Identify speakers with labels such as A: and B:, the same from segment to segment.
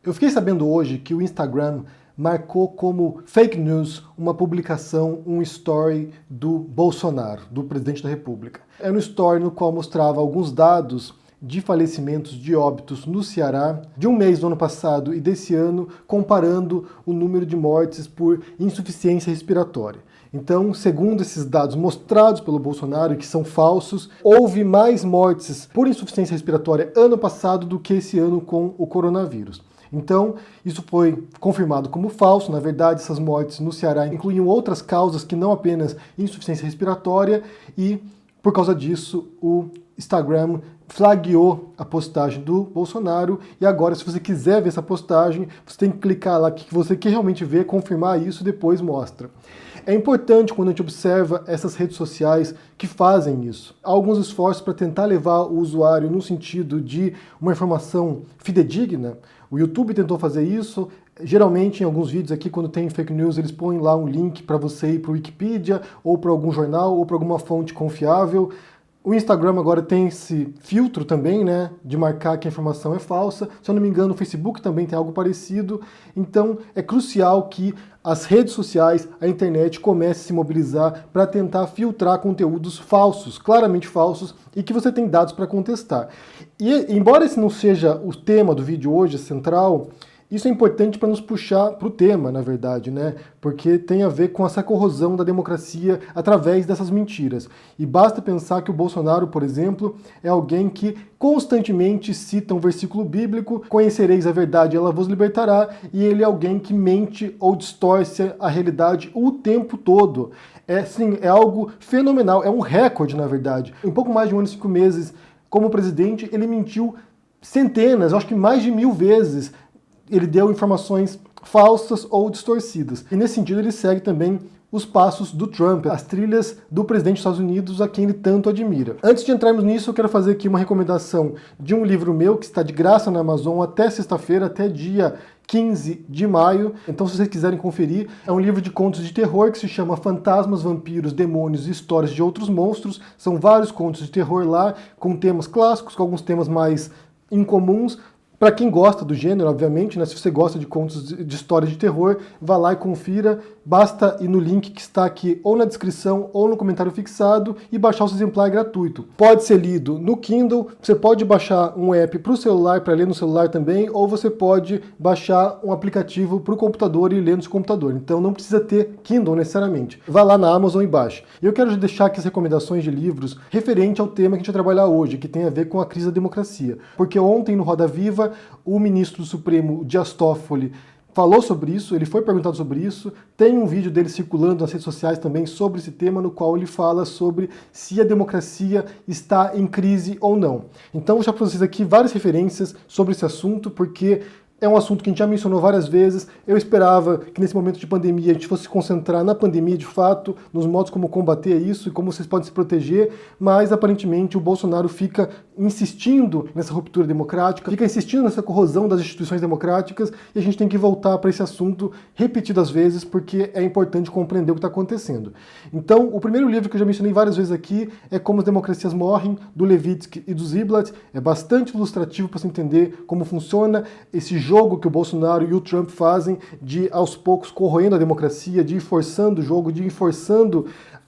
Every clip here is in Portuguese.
A: Eu fiquei sabendo hoje que o Instagram marcou como fake news uma publicação, um story do Bolsonaro, do presidente da República. Era um story no qual mostrava alguns dados de falecimentos, de óbitos no Ceará, de um mês do ano passado e desse ano, comparando o número de mortes por insuficiência respiratória. Então, segundo esses dados mostrados pelo Bolsonaro, que são falsos, houve mais mortes por insuficiência respiratória ano passado do que esse ano com o coronavírus. Então, isso foi confirmado como falso. Na verdade, essas mortes no Ceará incluíam outras causas que não apenas insuficiência respiratória e, por causa disso, o Instagram flagueou a postagem do Bolsonaro e agora, se você quiser ver essa postagem, você tem que clicar lá que você quer realmente ver, confirmar isso e depois mostra. É importante quando a gente observa essas redes sociais que fazem isso. Há alguns esforços para tentar levar o usuário no sentido de uma informação fidedigna. O YouTube tentou fazer isso. Geralmente, em alguns vídeos aqui, quando tem fake news, eles põem lá um link para você ir para o Wikipedia, ou para algum jornal, ou para alguma fonte confiável. O Instagram agora tem esse filtro também, né, de marcar que a informação é falsa. Se eu não me engano, o Facebook também tem algo parecido. Então, é crucial que as redes sociais, a internet comece a se mobilizar para tentar filtrar conteúdos falsos, claramente falsos, e que você tem dados para contestar. E, embora esse não seja o tema do vídeo hoje, central, isso é importante para nos puxar para o tema, na verdade, né? Porque tem a ver com essa corrosão da democracia através dessas mentiras. E basta pensar que o Bolsonaro, por exemplo, é alguém que constantemente cita um versículo bíblico: conhecereis a verdade, ela vos libertará, e ele é alguém que mente ou distorce a realidade o tempo todo. É algo fenomenal, é um recorde, na verdade. Em pouco mais de 1 ano e 5 meses, como presidente, ele mentiu centenas, acho que mais de 1000 vezes. Ele deu informações falsas ou distorcidas. E nesse sentido ele segue também os passos do Trump, as trilhas do presidente dos Estados Unidos, a quem ele tanto admira. Antes de entrarmos nisso, eu quero fazer aqui uma recomendação de um livro meu que está de graça na Amazon até sexta-feira, até dia 15 de maio. Então, se vocês quiserem conferir, é um livro de contos de terror que se chama Fantasmas, Vampiros, Demônios e Histórias de Outros Monstros. São vários contos de terror lá, com temas clássicos, com alguns temas mais incomuns. Para quem gosta do gênero, obviamente, né? Se você gosta de contos de histórias de terror, vá lá e confira. Basta ir no link que está aqui ou na descrição ou no comentário fixado e baixar o seu exemplar gratuito. Pode ser lido no Kindle, você pode baixar um app para o celular, para ler no celular também, ou você pode baixar um aplicativo para o computador e ler no seu computador. Então não precisa ter Kindle necessariamente. Vá lá na Amazon e baixe. Eu quero deixar aqui as recomendações de livros referente ao tema que a gente vai trabalhar hoje, que tem a ver com a crise da democracia. Porque ontem, no Roda Viva, o ministro do Supremo, Dias Toffoli, falou sobre isso, ele foi perguntado sobre isso, tem um vídeo dele circulando nas redes sociais também sobre esse tema, no qual ele fala sobre se a democracia está em crise ou não. Então, vou deixar para vocês aqui várias referências sobre esse assunto, porque é um assunto que a gente já mencionou várias vezes. Eu esperava que nesse momento de pandemia a gente fosse se concentrar na pandemia de fato, nos modos como combater isso e como vocês podem se proteger, mas aparentemente o Bolsonaro fica insistindo nessa ruptura democrática, fica insistindo nessa corrosão das instituições democráticas, e a gente tem que voltar para esse assunto repetidas vezes, porque é importante compreender o que está acontecendo. Então, o primeiro livro que eu já mencionei várias vezes aqui é Como as Democracias Morrem, do Levitsky e do Ziblatt. É bastante ilustrativo para você entender como funciona esse jogo que o Bolsonaro e o Trump fazem de, aos poucos, corroendo a democracia, de ir forçando o jogo, de ir forçando,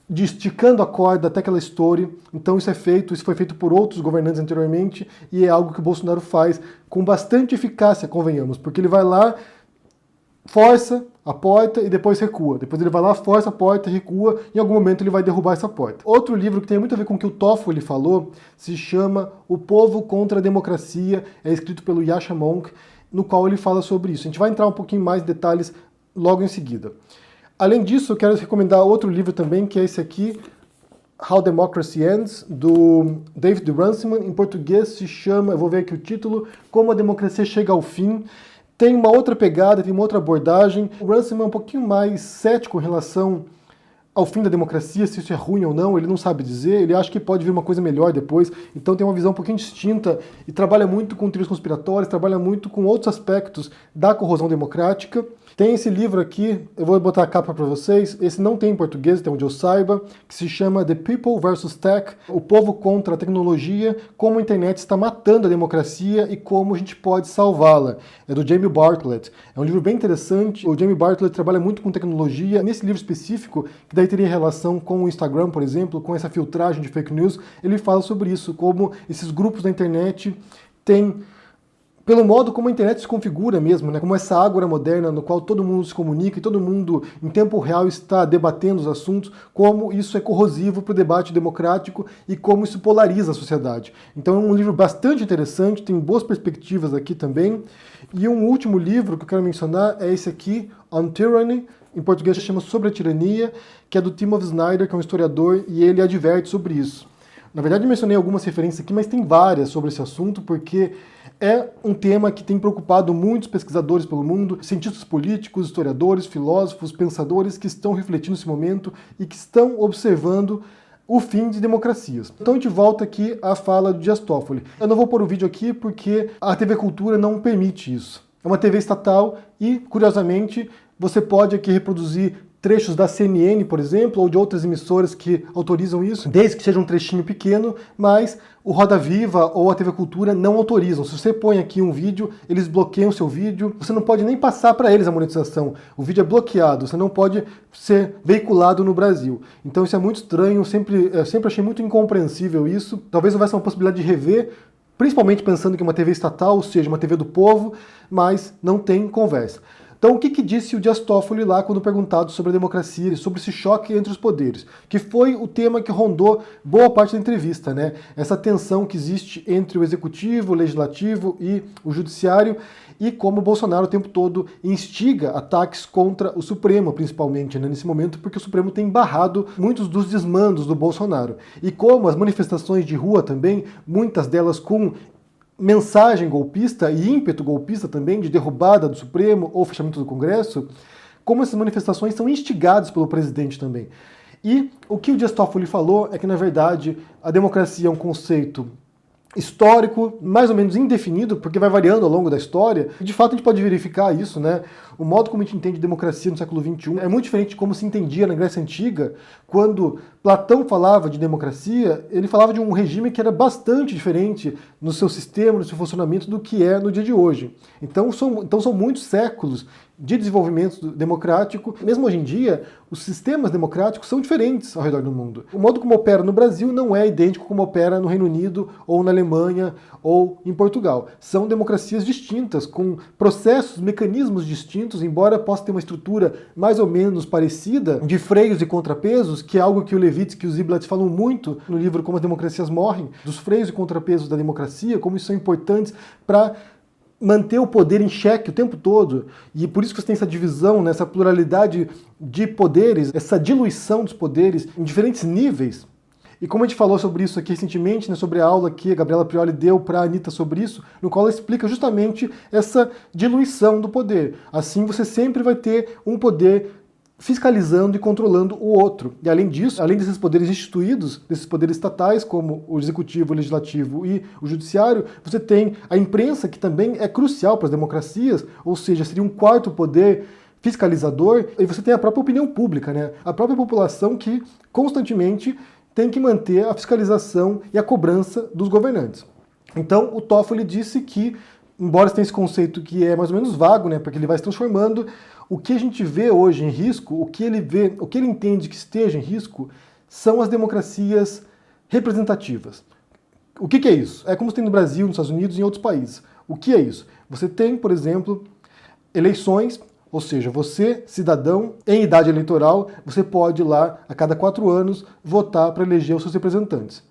A: de esticando a corda até que ela estoure. Então isso foi feito por outros governantes anteriormente, e é algo que o Bolsonaro faz com bastante eficácia, convenhamos, porque ele vai lá, força a porta e depois recua. Depois ele vai lá, força a porta, recua, e em algum momento ele vai derrubar essa porta. Outro livro que tem muito a ver com o que o Toffoli falou se chama O Povo contra a Democracia, é escrito pelo Yascha Mounk, no qual ele fala sobre isso. A gente vai entrar um pouquinho mais em detalhes logo em seguida. Além disso, eu quero recomendar outro livro também, que é esse aqui, How Democracy Ends, do David Runciman. Em português se chama, eu vou ver aqui o título, Como a Democracia Chega ao Fim. Tem uma outra pegada, tem uma outra abordagem. O Runciman é um pouquinho mais cético em relação ao fim da democracia, se isso é ruim ou não, ele não sabe dizer, ele acha que pode vir uma coisa melhor depois, então tem uma visão um pouquinho distinta e trabalha muito com teorias conspiratórias, trabalha muito com outros aspectos da corrosão democrática. Tem esse livro aqui, eu vou botar a capa para vocês, esse não tem em português, até onde eu saiba, que se chama The People vs. Tech, o povo contra a tecnologia, como a internet está matando a democracia e como a gente pode salvá-la. É do Jamie Bartlett. É um livro bem interessante, o Jamie Bartlett trabalha muito com tecnologia, nesse livro específico, que daí teria relação com o Instagram, por exemplo, com essa filtragem de fake news, ele fala sobre isso, como esses grupos da internet têm, pelo modo como a internet se configura mesmo, né? Como essa ágora moderna no qual todo mundo se comunica e todo mundo em tempo real está debatendo os assuntos, como isso é corrosivo para o debate democrático e como isso polariza a sociedade. Então é um livro bastante interessante, tem boas perspectivas aqui também. E um último livro que eu quero mencionar é esse aqui, On Tyranny, em português se chama Sobre a Tirania, que é do Timothy Snyder, que é um historiador, e ele adverte sobre isso. Na verdade eu mencionei algumas referências aqui, mas tem várias sobre esse assunto, porque é um tema que tem preocupado muitos pesquisadores pelo mundo, cientistas políticos, historiadores, filósofos, pensadores que estão refletindo nesse momento e que estão observando o fim de democracias. Então a gente volta aqui à fala do Dias Toffoli. Eu não vou pôr o vídeo aqui porque a TV Cultura não permite isso. É uma TV estatal e, curiosamente, você pode aqui reproduzir trechos da CNN, por exemplo, ou de outras emissoras que autorizam isso, desde que seja um trechinho pequeno, mas o Roda Viva ou a TV Cultura não autorizam. Se você põe aqui um vídeo, eles bloqueiam o seu vídeo, você não pode nem passar para eles a monetização. O vídeo é bloqueado, você não pode ser veiculado no Brasil. Então isso é muito estranho, eu sempre achei muito incompreensível isso. Talvez houvesse uma possibilidade de rever, principalmente pensando que é uma TV estatal, ou seja, uma TV do povo, mas não tem conversa. Então, o que disse o Dias Toffoli lá quando perguntado sobre a democracia e sobre esse choque entre os poderes? Que foi o tema que rondou boa parte da entrevista, né? Essa tensão que existe entre o executivo, o legislativo e o judiciário e como o Bolsonaro o tempo todo instiga ataques contra o Supremo, principalmente, né, nesse momento, porque o Supremo tem barrado muitos dos desmandos do Bolsonaro. E como as manifestações de rua também, muitas delas com mensagem golpista e ímpeto golpista também, de derrubada do Supremo ou fechamento do Congresso, como essas manifestações são instigadas pelo presidente também. E o que o Dias Toffoli falou é que, na verdade, a democracia é um conceito histórico, mais ou menos indefinido, porque vai variando ao longo da história, e de fato a gente pode verificar isso, né? O modo como a gente entende democracia no século XXI é muito diferente de como se entendia na Grécia Antiga, quando Platão falava de democracia, ele falava de um regime que era bastante diferente no seu sistema, no seu funcionamento, do que é no dia de hoje. Então são muitos séculos de desenvolvimento democrático. Mesmo hoje em dia, os sistemas democráticos são diferentes ao redor do mundo. O modo como opera no Brasil não é idêntico como opera no Reino Unido, ou na Alemanha, ou em Portugal. São democracias distintas, com processos, mecanismos distintos, embora possa ter uma estrutura mais ou menos parecida, de freios e contrapesos, que é algo que o Levitsky e o Ziblatt falam muito no livro Como as Democracias Morrem, dos freios e contrapesos da democracia, como isso são importantes para manter o poder em xeque o tempo todo, e por isso que você tem essa divisão, né, essa pluralidade de poderes, essa diluição dos poderes em diferentes níveis. E como a gente falou sobre isso aqui recentemente, né, sobre a aula que a Gabriela Prioli deu para a Anitta sobre isso, no qual ela explica justamente essa diluição do poder. Assim você sempre vai ter um poder fiscalizando e controlando o outro. E além disso, além desses poderes instituídos, desses poderes estatais, como o executivo, o legislativo e o judiciário, você tem a imprensa, que também é crucial para as democracias, ou seja, seria um quarto poder fiscalizador, e você tem a própria opinião pública, né? A própria população que constantemente tem que manter a fiscalização e a cobrança dos governantes. Então, o Toffoli disse que, embora tenha esse conceito que é mais ou menos vago, né, porque ele vai se transformando, o que a gente vê hoje em risco, o que ele entende que esteja em risco, são as democracias representativas. O que é isso? É como se tem no Brasil, nos Estados Unidos e em outros países. O que é isso? Você tem, por exemplo, eleições, ou seja, você, cidadão, em idade eleitoral, você pode ir lá, a cada 4 anos, votar para eleger os seus representantes.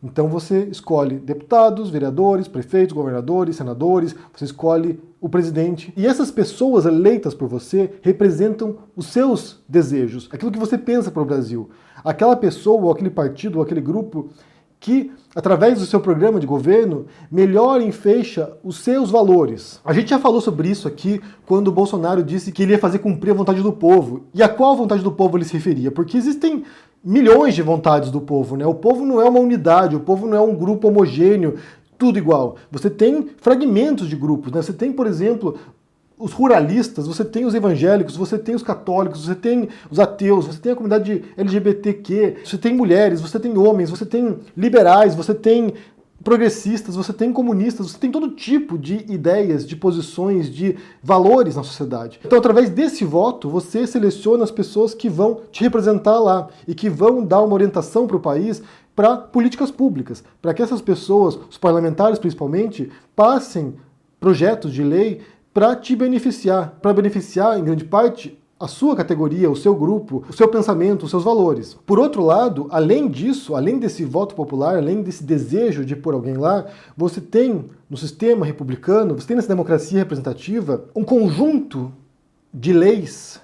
A: Então você escolhe deputados, vereadores, prefeitos, governadores, senadores, você escolhe o presidente. E essas pessoas eleitas por você representam os seus desejos, aquilo que você pensa para o Brasil. Aquela pessoa, ou aquele partido, ou aquele grupo que, através do seu programa de governo, melhora e enfeixa os seus valores. A gente já falou sobre isso aqui quando o Bolsonaro disse que ele ia fazer cumprir a vontade do povo. E a qual vontade do povo ele se referia? Porque existem milhões de vontades do povo, né? O povo não é uma unidade, o povo não é um grupo homogêneo, tudo igual. Você tem fragmentos de grupos, né? Você tem, por exemplo, os ruralistas, você tem os evangélicos, você tem os católicos, você tem os ateus, você tem a comunidade LGBTQ, você tem mulheres, você tem homens, você tem liberais, você tem progressistas, você tem comunistas, você tem todo tipo de ideias, de posições, de valores na sociedade. Então, através desse voto, você seleciona as pessoas que vão te representar lá e que vão dar uma orientação para o país para políticas públicas, para que essas pessoas, os parlamentares principalmente, passem projetos de lei para te beneficiar, para beneficiar, em grande parte, a sua categoria, o seu grupo, o seu pensamento, os seus valores. Por outro lado, além disso, além desse voto popular, além desse desejo de pôr alguém lá, você tem no sistema republicano, você tem nessa democracia representativa, um conjunto de leis,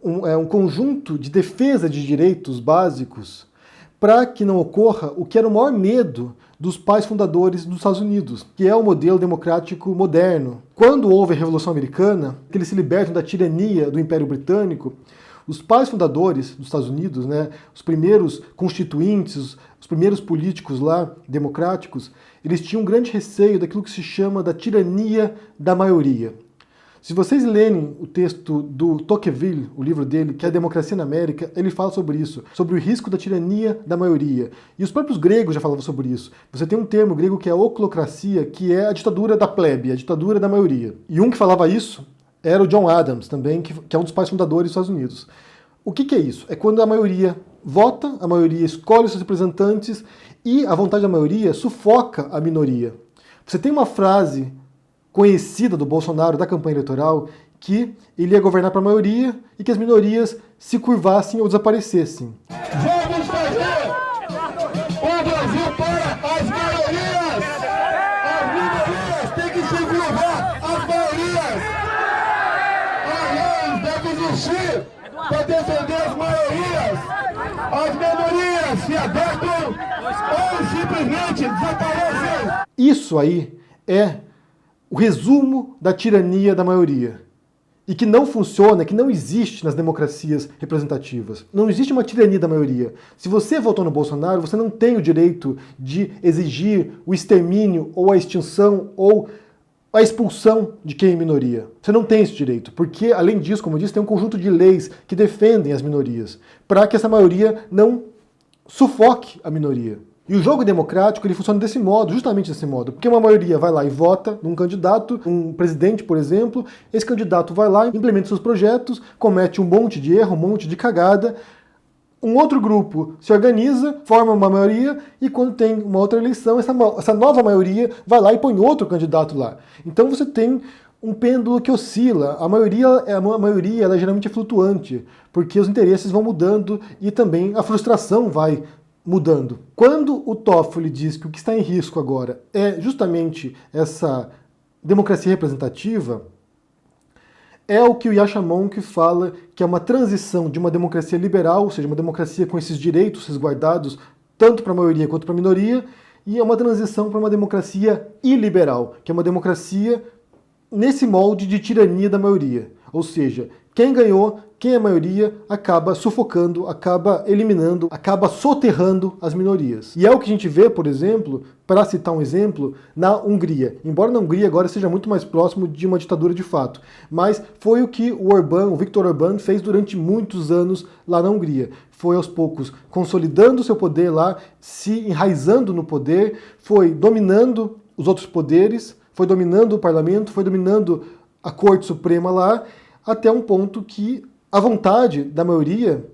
A: um conjunto de defesa de direitos básicos para que não ocorra o que era o maior medo dos pais fundadores dos Estados Unidos, que é o modelo democrático moderno. Quando houve a Revolução Americana, que eles se libertam da tirania do Império Britânico, os pais fundadores dos Estados Unidos, né, os primeiros constituintes, os primeiros políticos lá, democráticos, eles tinham um grande receio daquilo que se chama da tirania da maioria. Se vocês lerem o texto do Tocqueville, o livro dele, que é a Democracia na América, ele fala sobre isso, sobre o risco da tirania da maioria. E os próprios gregos já falavam sobre isso. Você tem um termo grego que é a oclocracia, que é a ditadura da plebe, a ditadura da maioria. E um que falava isso era o John Adams, também, que é um dos pais fundadores dos Estados Unidos. O que é isso? É quando a maioria vota, a maioria escolhe os seus representantes e a vontade da maioria sufoca a minoria. Você tem uma frase conhecida do Bolsonaro, da campanha eleitoral, que ele ia governar para a maioria e que as minorias se curvassem ou desaparecessem.
B: Vamos fazer o Brasil para as maiorias! As minorias têm que se curvar às maiorias! A lei deve existir para defender as maiorias! As minorias se adaptam ou simplesmente desaparecem!
A: Isso aí é o resumo da tirania da maioria. E que não funciona, que não existe nas democracias representativas. Não existe uma tirania da maioria. Se você votou no Bolsonaro, você não tem o direito de exigir o extermínio, ou a extinção, ou a expulsão de quem é minoria. Você não tem esse direito, porque, além disso, como eu disse, tem um conjunto de leis que defendem as minorias, para que essa maioria não sufoque a minoria. E o jogo democrático ele funciona desse modo, justamente desse modo, porque uma maioria vai lá e vota num candidato, um presidente, por exemplo, esse candidato vai lá, implementa seus projetos, comete um monte de erro, um monte de cagada, um outro grupo se organiza, forma uma maioria e quando tem uma outra eleição, essa nova maioria vai lá e põe outro candidato lá. Então você tem um pêndulo que oscila. A maioria ela geralmente é flutuante, porque os interesses vão mudando e também a frustração vai mudando. Quando o Toffoli diz que o que está em risco agora é justamente essa democracia representativa, é o que o Yascha Mounk fala que é uma transição de uma democracia liberal, ou seja, uma democracia com esses direitos resguardados tanto para a maioria quanto para a minoria, e é uma transição para uma democracia iliberal, que é uma democracia nesse molde de tirania da maioria. Ou seja, quem ganhou, quem é a maioria, acaba sufocando, acaba eliminando, acaba soterrando as minorias. E é o que a gente vê, por exemplo, para citar um exemplo, na Hungria. Embora na Hungria agora seja muito mais próximo de uma ditadura de fato. Mas foi o que o Viktor Orbán, fez durante muitos anos lá na Hungria. Foi aos poucos consolidando o seu poder lá, se enraizando no poder, foi dominando os outros poderes, foi dominando o parlamento, foi dominando a Corte Suprema lá, até um ponto que a vontade da maioria,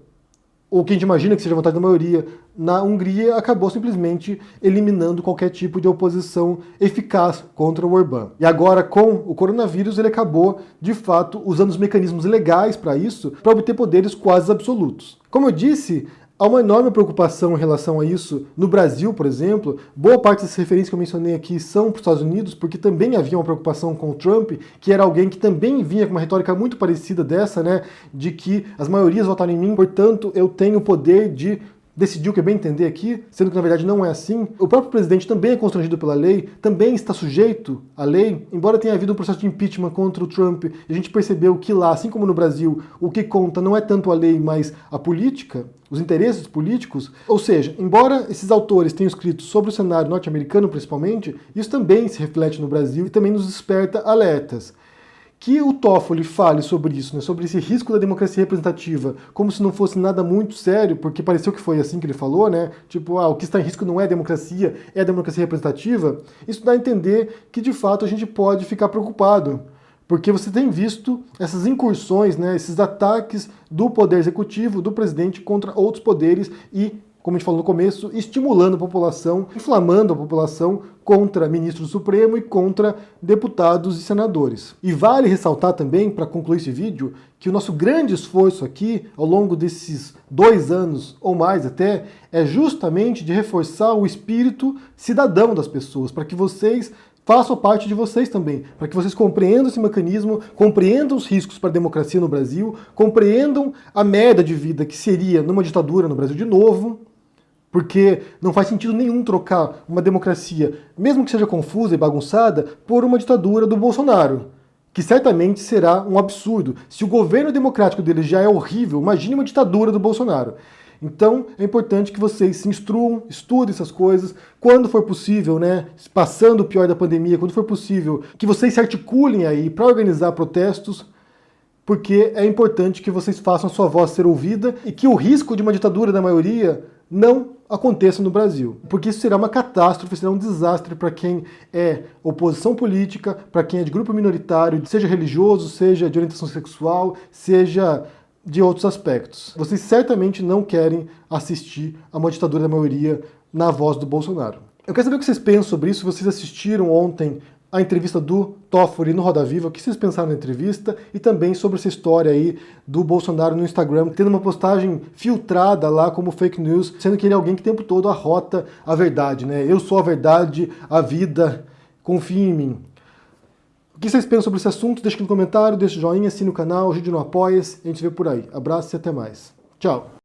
A: ou que a gente imagina que seja a vontade da maioria, na Hungria acabou simplesmente eliminando qualquer tipo de oposição eficaz contra o Orbán. E agora, com o coronavírus, ele acabou, de fato, usando os mecanismos legais para isso, para obter poderes quase absolutos. Como eu disse, há uma enorme preocupação em relação a isso no Brasil, por exemplo. Boa parte das referências que eu mencionei aqui são para os Estados Unidos, porque também havia uma preocupação com o Trump, que era alguém que também vinha com uma retórica muito parecida dessa, né, de que as maiorias votaram em mim, portanto eu tenho o poder de decidiu, que é bem entender aqui, sendo que na verdade não é assim. O próprio presidente também é constrangido pela lei, também está sujeito à lei, embora tenha havido um processo de impeachment contra o Trump, e a gente percebeu que lá, assim como no Brasil, o que conta não é tanto a lei, mas a política, os interesses políticos. Ou seja, embora esses autores tenham escrito sobre o cenário norte-americano principalmente, isso também se reflete no Brasil e também nos desperta alertas. Que o Toffoli fale sobre isso, né, sobre esse risco da democracia representativa, como se não fosse nada muito sério, porque pareceu que foi assim que ele falou, né? Tipo, o que está em risco não é a democracia, é a democracia representativa. Isso dá a entender que, de fato, a gente pode ficar preocupado, porque você tem visto essas incursões, né, esses ataques do poder executivo, do presidente, contra outros poderes e, como a gente falou no começo, estimulando a população, inflamando a população contra ministro do Supremo e contra deputados e senadores. E vale ressaltar também, para concluir esse vídeo, que o nosso grande esforço aqui, ao longo desses 2 anos ou mais até, é justamente de reforçar o espírito cidadão das pessoas, para que vocês façam parte de vocês também, para que vocês compreendam esse mecanismo, compreendam os riscos para a democracia no Brasil, compreendam a merda de vida que seria numa ditadura no Brasil de novo, porque não faz sentido nenhum trocar uma democracia, mesmo que seja confusa e bagunçada, por uma ditadura do Bolsonaro, que certamente será um absurdo. Se o governo democrático dele já é horrível, imagine uma ditadura do Bolsonaro. Então é importante que vocês se instruam, estudem essas coisas, quando for possível, né, passando o pior da pandemia, quando for possível, que vocês se articulem aí para organizar protestos, porque é importante que vocês façam a sua voz ser ouvida e que o risco de uma ditadura da maioria não aconteça no Brasil. Porque isso será uma catástrofe, será um desastre para quem é oposição política, para quem é de grupo minoritário, seja religioso, seja de orientação sexual, seja de outros aspectos. Vocês certamente não querem assistir a uma ditadura da maioria na voz do Bolsonaro. Eu quero saber o que vocês pensam sobre isso, se vocês assistiram ontem a entrevista do Toffoli no Roda Viva, o que vocês pensaram na entrevista, e também sobre essa história aí do Bolsonaro no Instagram, tendo uma postagem filtrada lá como fake news, sendo que ele é alguém que o tempo todo arrota a verdade, né? Eu sou a verdade, a vida, confie em mim. O que vocês pensam sobre esse assunto? Deixa aqui no comentário, deixa o joinha, assine o canal, ajude no Apoia-se, a gente vê por aí. Abraço e até mais. Tchau!